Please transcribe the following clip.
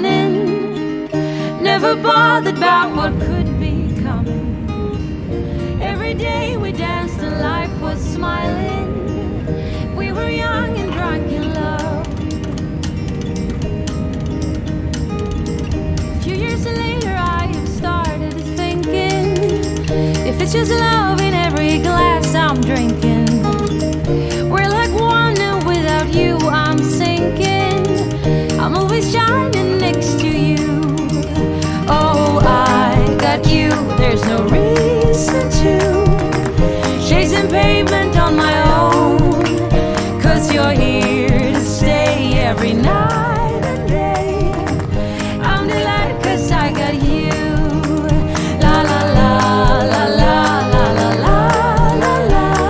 running, never bothered about what could be coming. Every day we danced and life was smiling. We were young and drunk in love. A few years later I have started thinking, if it's just love in every glass I'm drinking, we're like one and without you I'm sinking. I'm always shining next to you. Oh, I got you, there's no reason to chasing pavement on my own, 'cause you're here.